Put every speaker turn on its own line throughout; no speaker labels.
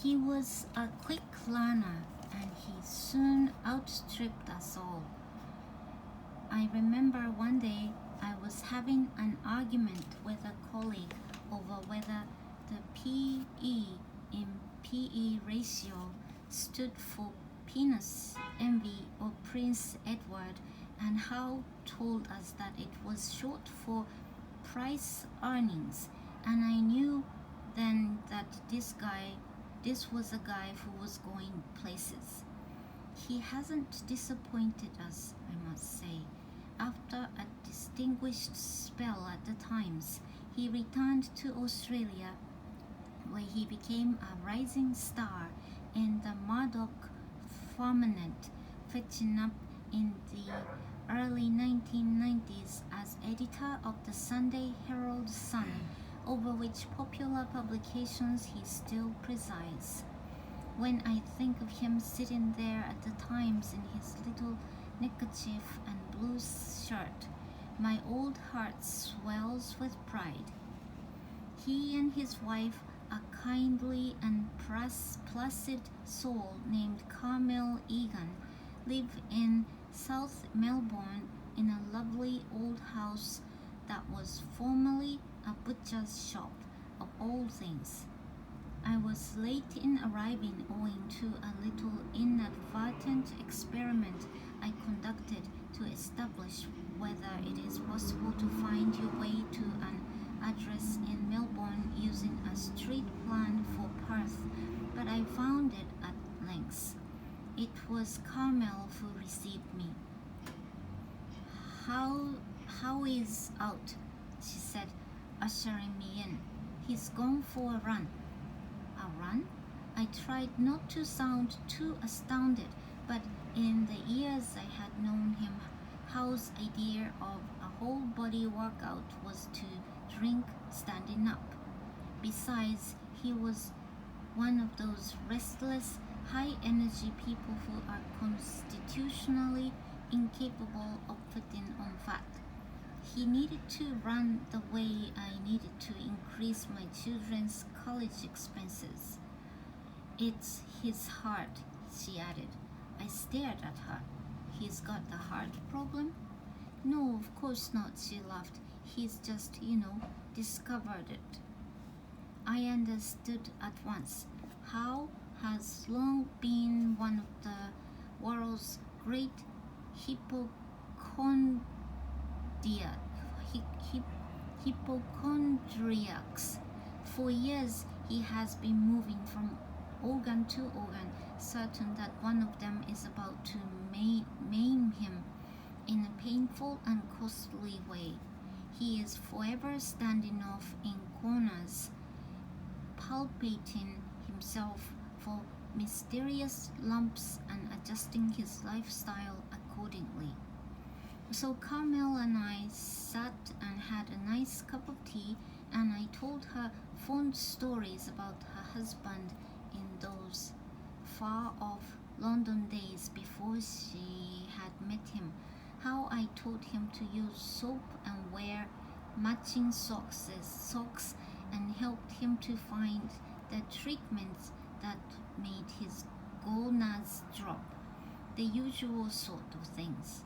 He was a quick learner, and he soon outstripped us all. I remember one day I was having an argument with a colleague over whether the PE in PE ratio stood for penis envy or Prince Edward, and Hal told us that it was short for price earnings, and I knew then that this was a guy who was going places. He hasn't disappointed us, I must say. After a distinguished spell at the Times, he returned to Australia, where he became a rising star in the Murdoch firmament, fetching up in the early 1990s as editor of the Sunday Herald Sun, over which popular publications he still presides. When I think of him sitting there at the Times in his little neckerchief and blue shirt, my old heart swells with pride. He and his wife, a kindly and placid soul named Carmel Egan, live in South Melbourne in a lovely old house that was formerly a butcher's shop, of all things. I was late in arriving owing to a little inadvertent experiment I conducted to establish whether it is possible to find your way to an address in Melbourne using a street plan for Perth, but I found it at length. It was Carmel who received me. How is out? She said, ushering me in. He's gone for a run. A run? I tried not to sound too astounded, but in the years I had known him, Hal's idea of a whole body workout was to drink standing up. Besides, he was one of those restless, high-energy people who are constitutionally incapable of putting on fat. He needed to run the way I needed to increase my children's college expenses. It's his heart, she added. I stared at her. He's got the heart problem? No, of course not, she laughed. He's just, discovered it. I understood at once. Hal has long been one of the world's great hypochondriacs. For years he has been moving from organ to organ, certain that one of them is about to maim him in a painful and costly way. He is forever standing off in corners, palpating himself for mysterious lumps and adjusting his lifestyle accordingly. So Carmel and I sat and had a nice cup of tea, and I told her fond stories about her husband in those far-off London days before she had met him, how I taught him to use soap and wear matching socks and helped him to find the treatments that made his gonads drop, the usual sort of things.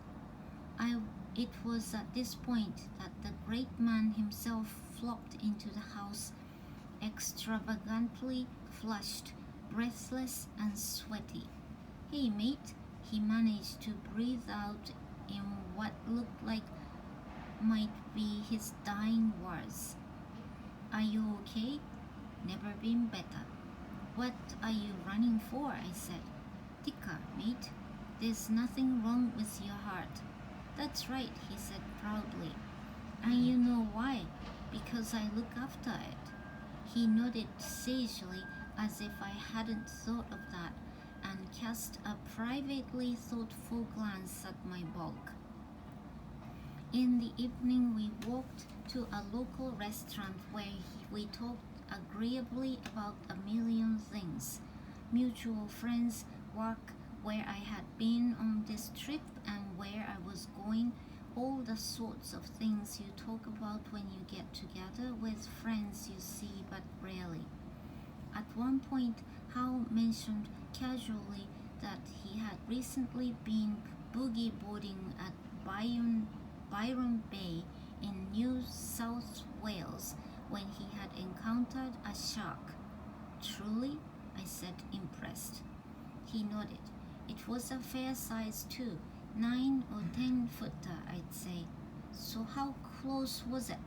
It was at this point that the great man himself flopped into the house, extravagantly flushed, breathless and sweaty. Hey, mate, he managed to breathe out in what looked like might be his dying words. Are you okay? Never been better. What are you running for? I said. Tika, mate. There's nothing wrong with your heart. That's right, he said proudly. And you know why? Because I look after it. He nodded sagely as if I hadn't thought of that, and cast a privately thoughtful glance at my bulk. In the evening we walked to a local restaurant where we talked agreeably about a million things. Mutual friends, work, where I had been on this trip and where I was going, all the sorts of things you talk about when you get together with friends you see but rarely. At one point, Hal mentioned casually that he had recently been boogie boarding at Byron Bay in New South Wales when he had encountered a shark. Truly? I said, impressed. He nodded. It was a fair size too, 9 or 10 footer, I'd say. So how close was it?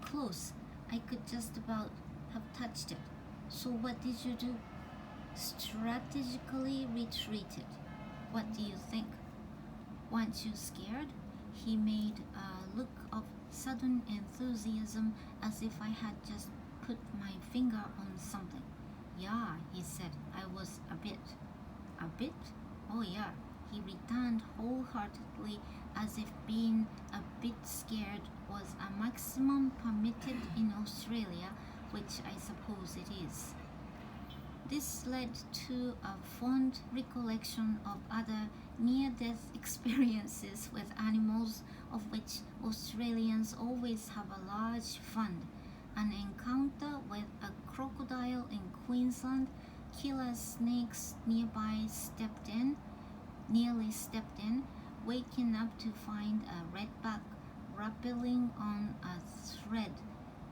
Close. I could just about have touched it. So what did you do? Strategically retreated. What do you think? Weren't you scared? He made a look of sudden enthusiasm as if I had just put my finger on something. Yeah, he said, I was a bit. A bit? Oh yeah, he returned wholeheartedly as if being a bit scared was a maximum permitted in Australia, which I suppose it is. This led to a fond recollection of other near-death experiences with animals, of which Australians always have a large fund. An encounter with a crocodile in Queensland, killer snakes nearly stepped in, waking up to find a redback rappelling on a thread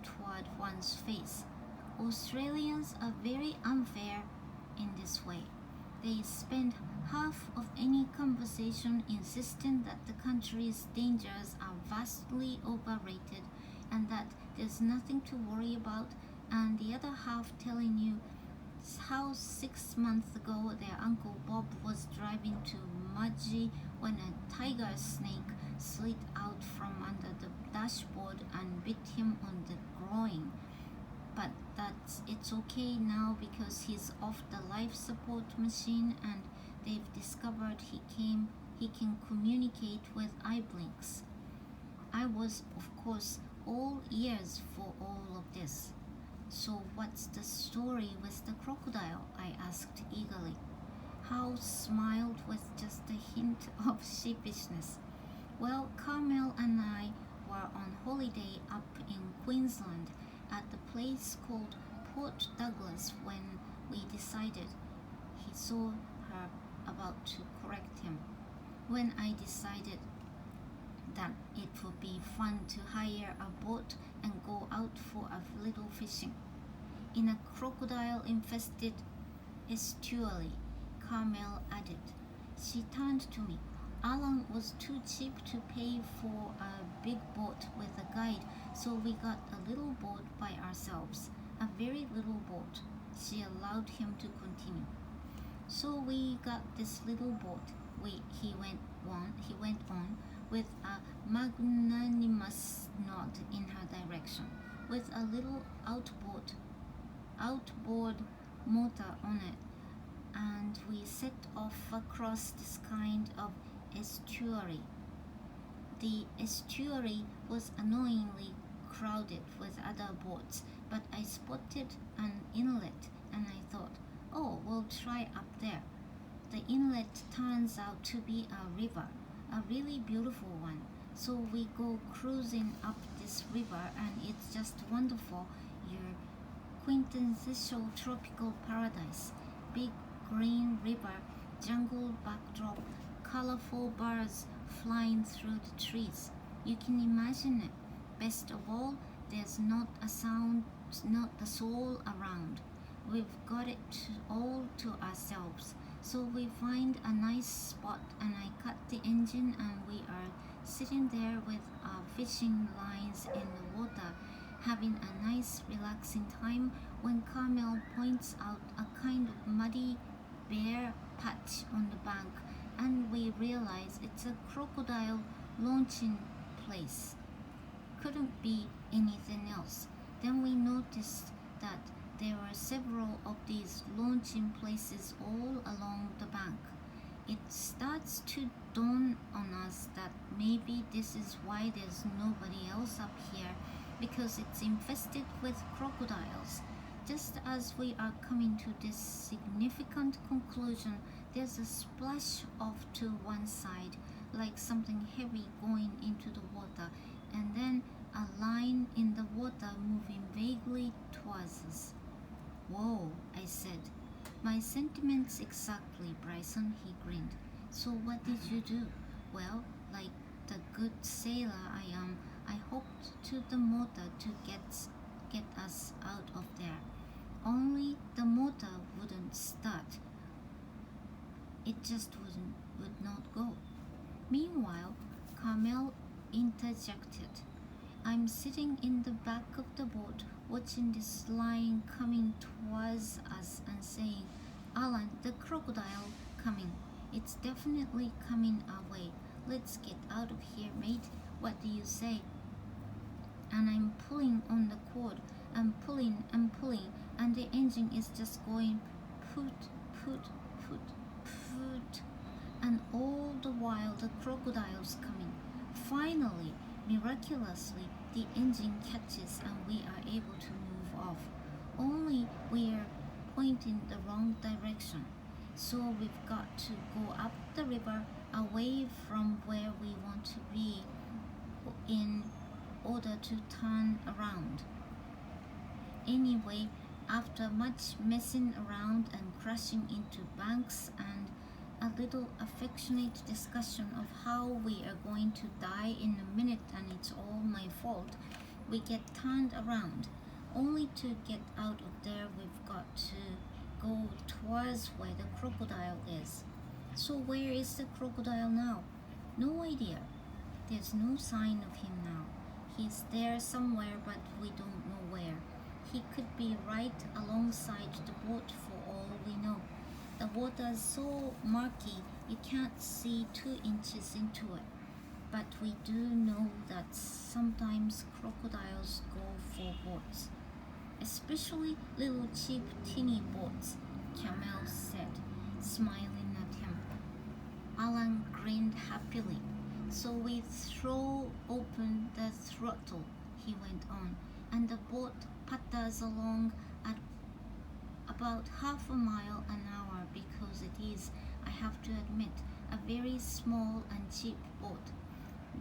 toward one's face. Australians are very unfair in this way. They spend half of any conversation insisting that the country's dangers are vastly overrated and that there's nothing to worry about, and the other half telling you how 6 months ago their Uncle Bob was driving to Mudgee when a tiger snake slid out from under the dashboard and bit him on the groin. But it's okay now because he's off the life support machine and they've discovered he can communicate with eye blinks. I was, of course, all ears for all of this. So what's the story with the crocodile? I asked eagerly. Hal smiled with just a hint of sheepishness. Well, Carmel and I were on holiday up in Queensland at the place called Port Douglas when we decided. He saw her about to correct him. When I decided that it would be fun to hire a boat and go out for a little fishing. In a crocodile-infested estuary, Carmel added. She turned to me. Alan was too cheap to pay for a big boat with a guide, so we got a little boat by ourselves, a very little boat. She allowed him to continue. So we got this little boat, he went on, with a magnanimous nod in her direction, with a little outboard motor on it, and we set off across this kind of estuary. The estuary was annoyingly crowded with other boats, but I spotted an inlet and I thought, oh, we'll try up there. The inlet turns out to be a river, a really beautiful one. So we go cruising up this river and it's just wonderful. Your quintessential tropical paradise. Big green river, jungle backdrop, colorful birds flying through the trees. You can imagine it. Best of all, there's not a sound, not a soul around. We've got it all to ourselves. So we find a nice spot and I cut the engine and we are sitting there with our fishing lines in the water, having a nice relaxing time when Carmel points out a kind of muddy, bare patch on the bank and we realize it's a crocodile launching place. Couldn't be anything else. Then we noticed that there were several of these launching places all along the bank. It starts to dawn on us that maybe this is why there's nobody else up here, because it's infested with crocodiles. Just as we are coming to this significant conclusion, there's a splash off to one side, like something heavy going into the water, and then a line in the water moving vaguely towards us. Whoa, I said. My sentiments exactly, Bryson, he grinned. So what did you do? Well, like the good sailor I am, I hooked to the motor to get us out of there. Only the motor wouldn't start. It just would not go. Meanwhile, Carmel interjected. I'm sitting in the back of the boat watching this lion coming towards us and saying, Alan, the crocodile coming. It's definitely coming our way. Let's get out of here, mate. What do you say? And I'm pulling on the cord and pulling, and the engine is just going put, put, put, put, and all the while the crocodile's coming. Finally, miraculously, the engine catches and we are able to move off. Only we are pointing the wrong direction. So we've got to go up the river away from where we want to be in order to turn around. Anyway, after much messing around and crashing into banks and a little affectionate discussion of how we are going to die in a minute and it's all my fault, we get turned around. Only to get out of there we've got to go towards where the crocodile is. So where is the crocodile now? No idea. There's no sign of him now. He's there somewhere but we don't know where. He could be right alongside the boat for all we know. The water's so murky you can't see 2 inches into it. But we do know that sometimes crocodiles go for boats. Especially little cheap tinny boats, Camel said, smiling at him. Alan grinned happily. So we throw open the throttle, he went on, and the boat putters along at about half a mile an hour because it is, I have to admit, a very small and cheap boat.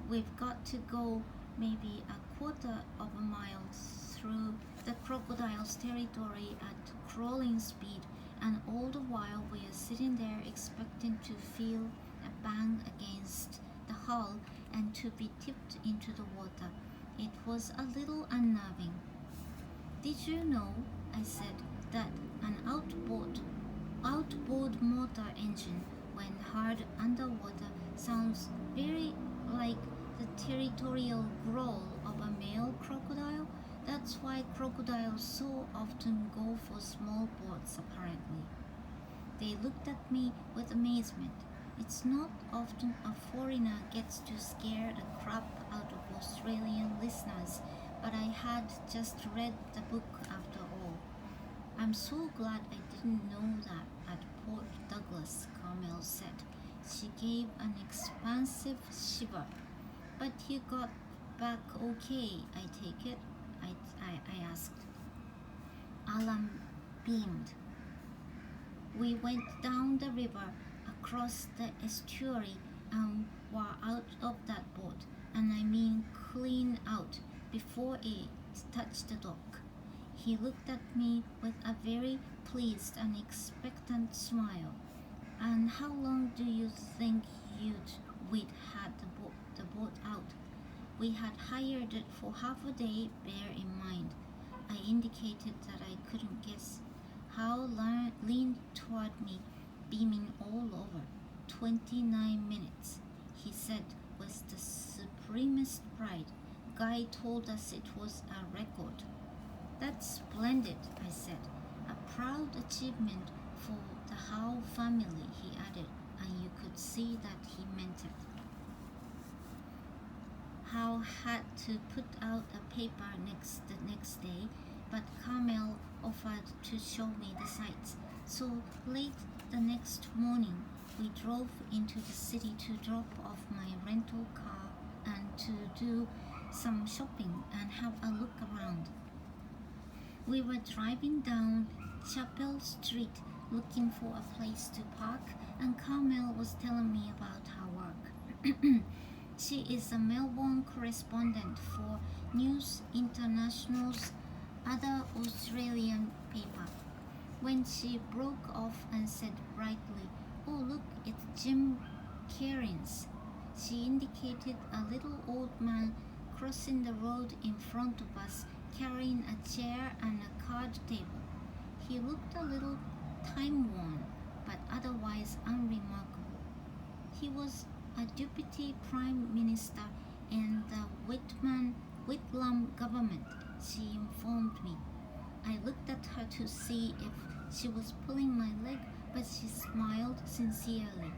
We've got to go maybe a quarter of a mile through the crocodile's territory at crawling speed, and all the while we are sitting there expecting to feel a bang against the hull and to be tipped into the water. It was a little unnerving. Did you know, I said, that an outboard motor engine when heard underwater sounds very like the territorial growl of a male crocodile? That's why crocodiles so often go for small boats, apparently. They looked at me with amazement. It's not often a foreigner gets to scare the crap out of Australian listeners, but I had just read the book after all. I'm so glad I didn't know that at Port Douglas, Carmel said. She gave an expansive shiver. But you got back okay, I take it? I asked. Alan beamed. We went down the river, across the estuary, and were out of that boat, and I mean clean out, before it touched the dock. He looked at me with a very pleased and expectant smile. And how long do you think we'd had the boat out? We had hired it for half a day, bear in mind. I indicated that I couldn't guess. Hal leaned toward me, beaming all over. 29 minutes, he said with the supremest pride. Guy told us it was a record. That's splendid, I said. A proud achievement for the Howe family, he added, and you could see that he meant it. Howe had to put out a paper the next day, but Carmel offered to show me the sights. So late the next morning, we drove into the city to drop off my rental car and to do some shopping and have a look around. We were driving down Chapel Street looking for a place to park, and Carmel was telling me about her work. She is a Melbourne correspondent for News International's other Australian paper. When she broke off and said brightly, "Oh, look, it's Jim Cairns," she indicated a little old man crossing the road in front of us, carrying a chair and a card table. He looked a little time-worn, but otherwise unremarkable. He was a deputy prime minister in the Whitlam government, she informed me. I looked at her to see if she was pulling my leg, but she smiled sincerely.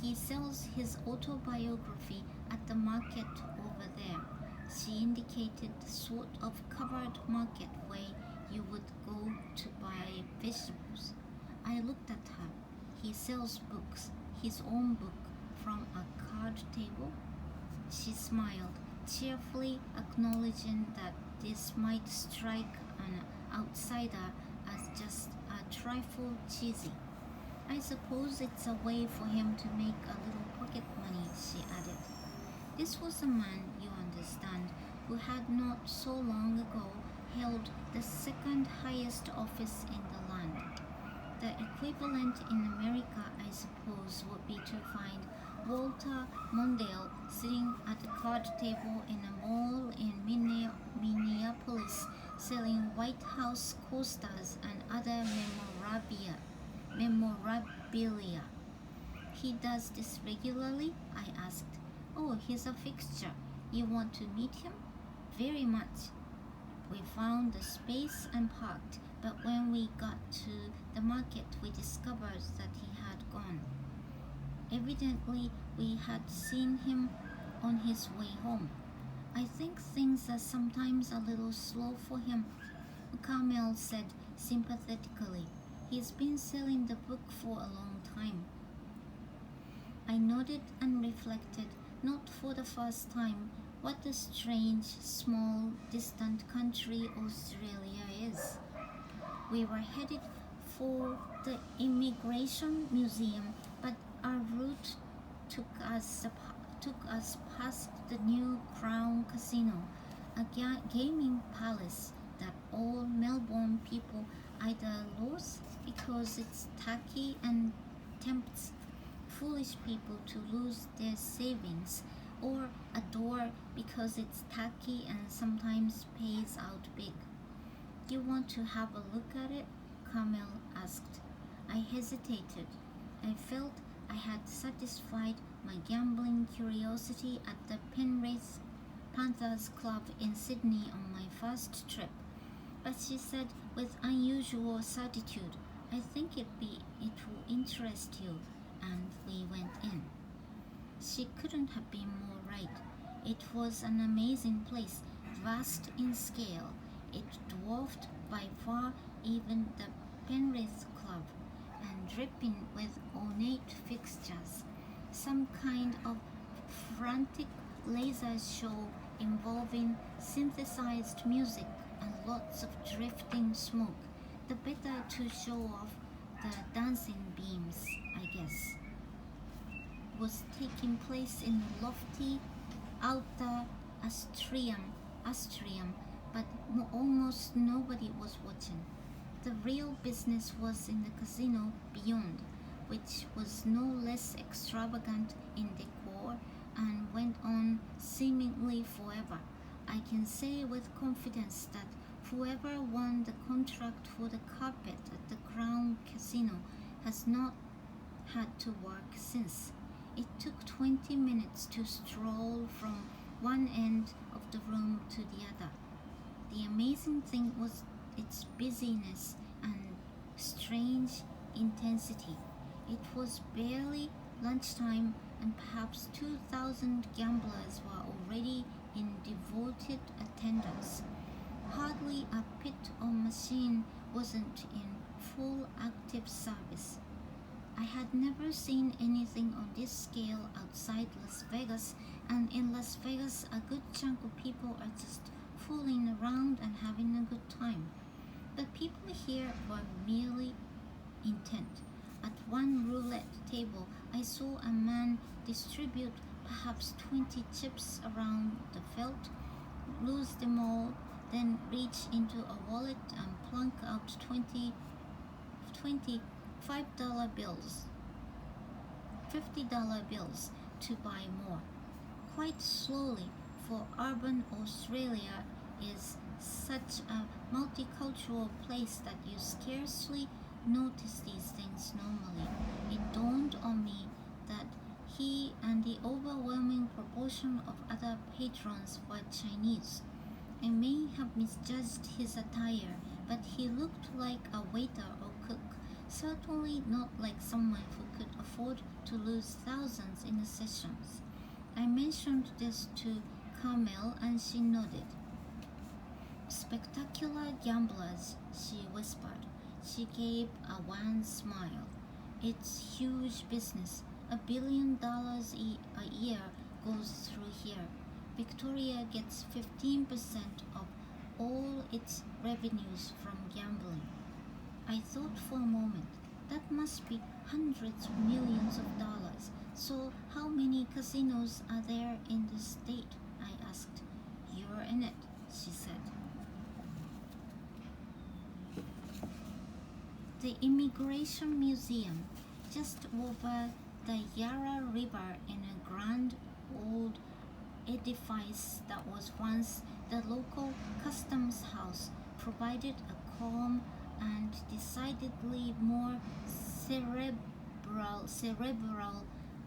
"He sells his autobiography at the market over there." She indicated the sort of covered market where you would go to buy vegetables. I looked at her. "He sells books, his own book, from a card table?" She smiled, cheerfully acknowledging that this might strike an outsider as just a trifle cheesy. "I suppose it's a way for him to make a little pocket money," she added. This was a man, you understand, who had not so long ago held the second highest office in the land. The equivalent in America, I suppose, would be to find Walter Mondale sitting at a card table in a mall in Minneapolis selling White House coasters and other memorabilia. "He does this regularly?" I asked. "Oh, he's a fixture. You want to meet him?" "Very much." We found the space and parked, but when we got to the market we discovered that he had gone. Evidently, we had seen him on his way home. "I think things are sometimes a little slow for him," Carmel said sympathetically. "He's been selling the book for a long time." I nodded and reflected, not for the first time, what a strange, small, distant country Australia is. We were headed for the Immigration Museum, but our route took us past the new Crown Casino, a gaming palace that all Melbourne people either loathe because it's tacky and tempts foolish people to lose their savings, or adore because it's tacky and sometimes pays out big. "You want to have a look at it?" Carmel asked. I hesitated. I felt I had satisfied my gambling curiosity at the Penrith Panthers Club in Sydney on my first trip, but she said with unusual certitude, "I think it will interest you," and we went in. She couldn't have been more right. It was an amazing place, vast in scale. It dwarfed by far even the Penrith Club, and dripping with ornate fixtures. Some kind of frantic laser show involving synthesized music and lots of drifting smoke, the better to show off the dancing beams, I guess, was taking place in the lofty outer atrium, but almost nobody was watching. The real business was in the casino beyond, which was no less extravagant in decor and went on seemingly forever. I can say with confidence that whoever won the contract for the carpet at the Crown Casino has not had to work since. It took 20 minutes to stroll from one end of the room to the other. The amazing thing was its busyness and strange intensity. It was barely lunchtime and perhaps 2,000 gamblers were already in devoted attendance. Hardly a pit or machine wasn't in full active service. I had never seen anything on this scale outside Las Vegas, and in Las Vegas a good chunk of people are just fooling around and having a good time. But people here were merely intent. At one roulette table, I saw a man distribute perhaps 20 chips around the felt, lose them all, then reach into a wallet and plunk out 20 $25 bills, $50 bills to buy more. Quite slowly, for urban Australia is such a multicultural place that you scarcely notice these things normally. It dawned on me that he and the overwhelming proportion of other patrons were Chinese. I may have misjudged his attire, but he looked like a waiter or cook, certainly not like someone who could afford to lose thousands in the sessions. I mentioned this to Carmel and she nodded. Spectacular gamblers, she whispered. She gave a wan smile. It's huge business. $1 billion a year goes through here. Victoria gets 15% of all its revenues from gambling. I thought for a moment, that must be hundreds of millions of dollars. So how many casinos are there in the state? I asked. You're in it, she said. The Immigration Museum, just over the Yarra River in a grand old edifice that was once the local customs house, provided a calm and decidedly more cerebral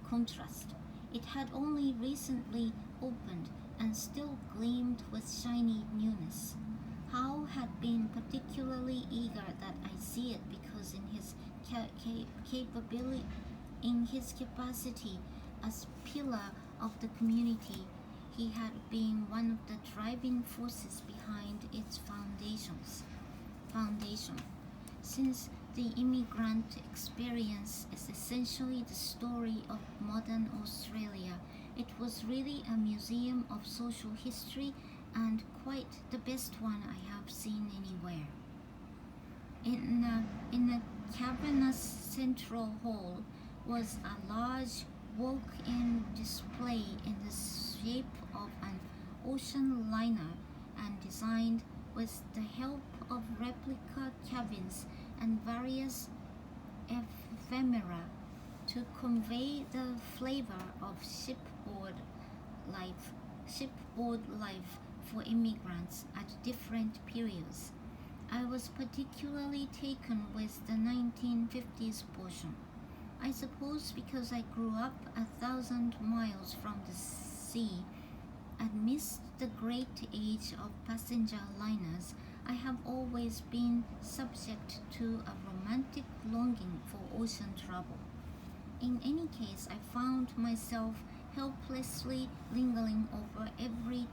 contrast. It had only recently opened and still gleamed with shiny newness. Howe had been particularly eager that I see it because in his capacity as pillar of the community, he had been one of the driving forces behind its foundation. Since the immigrant experience is essentially the story of modern Australia, it was really a museum of social history and quite the best one I have seen anywhere. In a cavernous central hall was a large walk-in display in the shape of an ocean liner and designed with the help of replica cabins and various ephemera to convey the flavor of shipboard life for immigrants at different periods. I was particularly taken with the 1950s portion. I suppose because I grew up 1,000 miles from the sea and missed the great age of passenger liners, I have always been subject to a romantic longing for ocean travel. In any case, I found myself helplessly lingering over every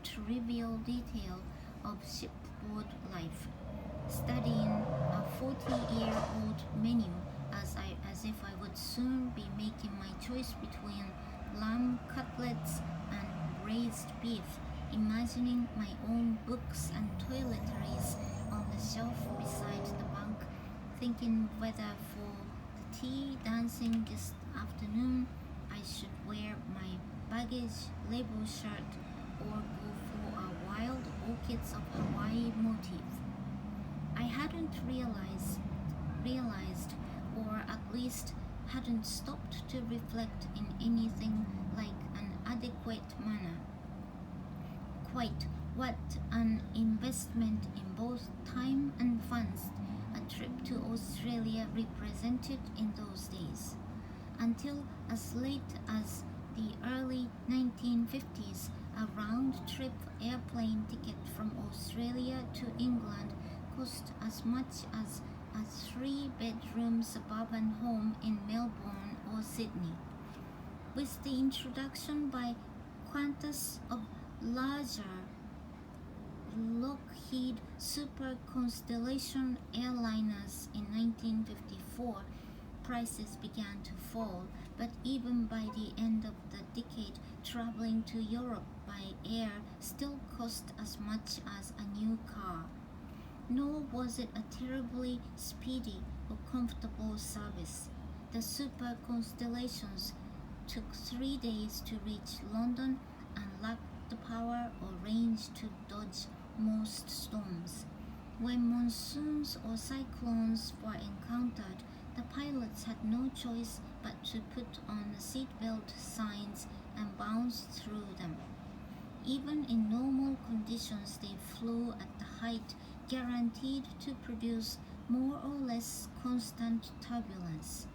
trivial detail of shipboard life, studying a 40-year-old menu as if I would soon be making my choice between lamb cutlets and braised beef, imagining my own books and toiletries on the shelf beside the bunk, thinking whether for the tea dancing this afternoon I should wear my baggage label shirt or go for a wild orchids of Hawaii motif. I hadn't realized, or at least hadn't stopped to reflect in anything like an adequate manner, quite what an investment in both time and funds a trip to Australia represented in those days. Until as late as the early 1950s, a round-trip airplane ticket from Australia to England cost as much as a 3-bedroom suburban home in Melbourne or Sydney. With the introduction by Qantas of larger Lockheed Super Constellation airliners in 1954, prices began to fall, but even by the end of the decade, traveling to Europe by air still cost as much as a new car. Nor was it a terribly speedy or comfortable service. The Super Constellations took 3 days to reach London and lacked the power or range to dodge most storms. When monsoons or cyclones were encountered, encountered, the pilots had no choice but to put on the seatbelt signs and bounce through them. Even in normal conditions, they flew at the height guaranteed to produce more or less constant turbulence.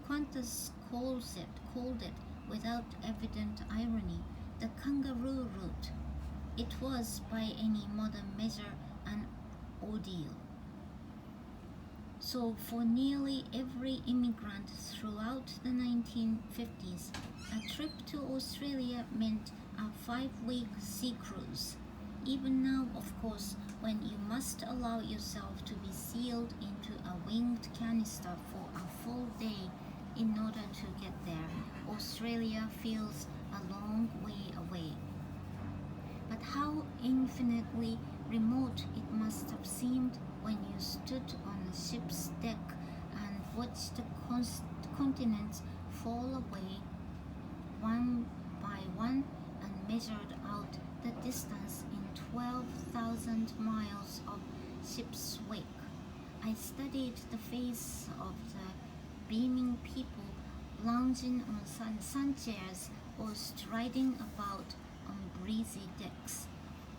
Qantas called it, without evident irony, the kangaroo route. It was, by any modern measure, an ordeal. So for nearly every immigrant throughout the 1950s, a trip to Australia meant a 5-week sea cruise. Even now, of course, when you must allow yourself to be sealed into a winged canister for a full day in order to get there, Australia feels a long way away. But how infinitely remote it must have seemed when you stood on the ship's deck and watched the continents fall away one by one and measured out the distance in 12,000 miles of ship's wake. I studied the face of the beaming people lounging on sun chairs or striding about on breezy decks.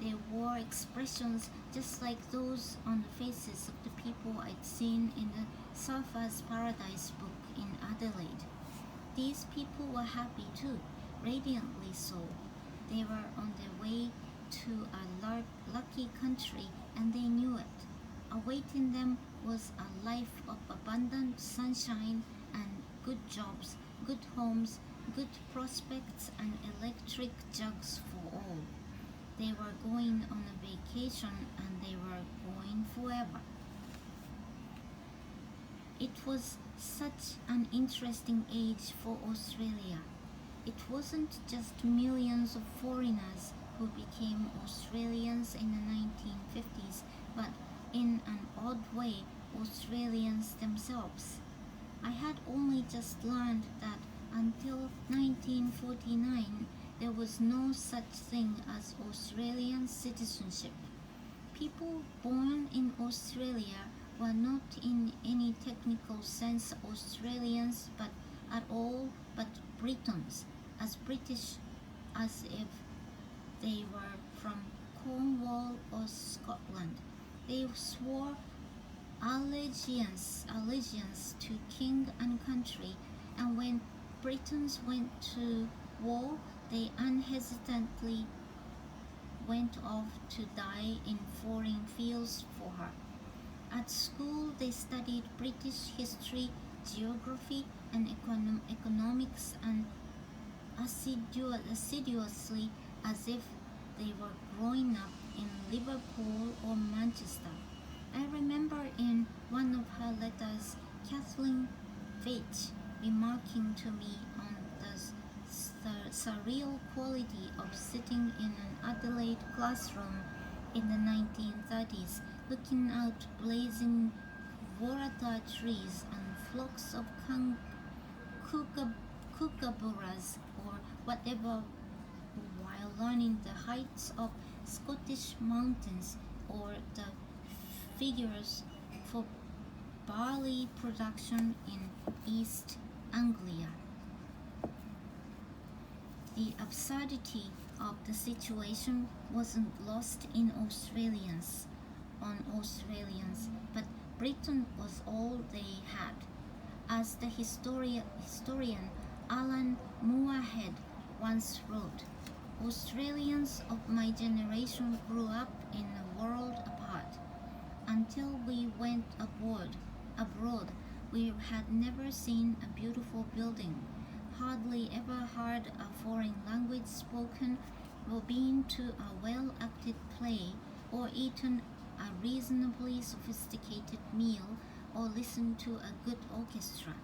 They wore expressions just like those on the faces of the people I'd seen in the Surfer's Paradise book in Adelaide. These people were happy too, radiantly so. They were on their way to a lucky country and they knew it. Awaiting them was a life of abundant sunshine and good jobs, good homes, good prospects and electric jugs for all. They were going on a vacation and they were going forever. It was such an interesting age for Australia. It wasn't just millions of foreigners who became Australians in the 1950s, but in an odd way, Australians themselves. I had only just learned that until 1949, there was no such thing as Australian citizenship. People born in Australia were not in any technical sense Australians but at all but Britons, as British as if they were from Cornwall or Scotland. They swore allegiance to king and country, and when Britons went to war, they unhesitantly went off to die in foreign fields for her. At school, they studied British history, geography, and economics and assiduously as if they were growing up in Liverpool or Manchester. I remember in one of her letters, Kathleen Veitch remarking to me on the surreal quality of sitting in an Adelaide classroom in the 1930s, looking out blazing waratah trees and flocks of kookaburras or whatever, while learning the heights of Scottish mountains or the figures for barley production in East Anglia. The absurdity of the situation wasn't lost on Australians, but Britain was all they had. As the historian Alan Moorhead once wrote, Australians of my generation grew up in a world apart. Until we went abroad, we had never seen a beautiful building, hardly ever heard a foreign language spoken, or been to a well-acted play, or eaten a reasonably sophisticated meal, or listened to a good orchestra.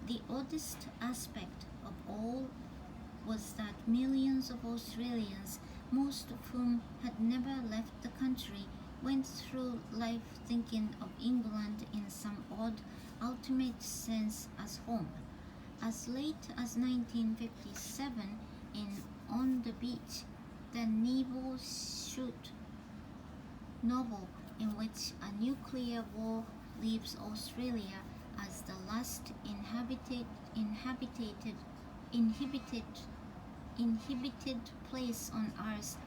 The oddest aspect of all was that millions of Australians, most of whom had never left the country, went through life thinking of England in some odd, ultimate sense as home. As late as 1957, in On the Beach, the Nevil Shute novel in which a nuclear war leaves Australia as the last inhabited place on Earth,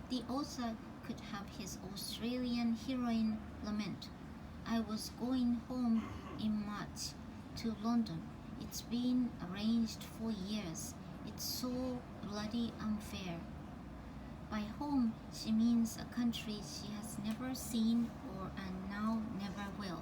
the author could have his Australian heroine lament, "I was going home in March to London. It's been arranged for years. It's so bloody unfair." By home, she means a country she has never seen or and now never will.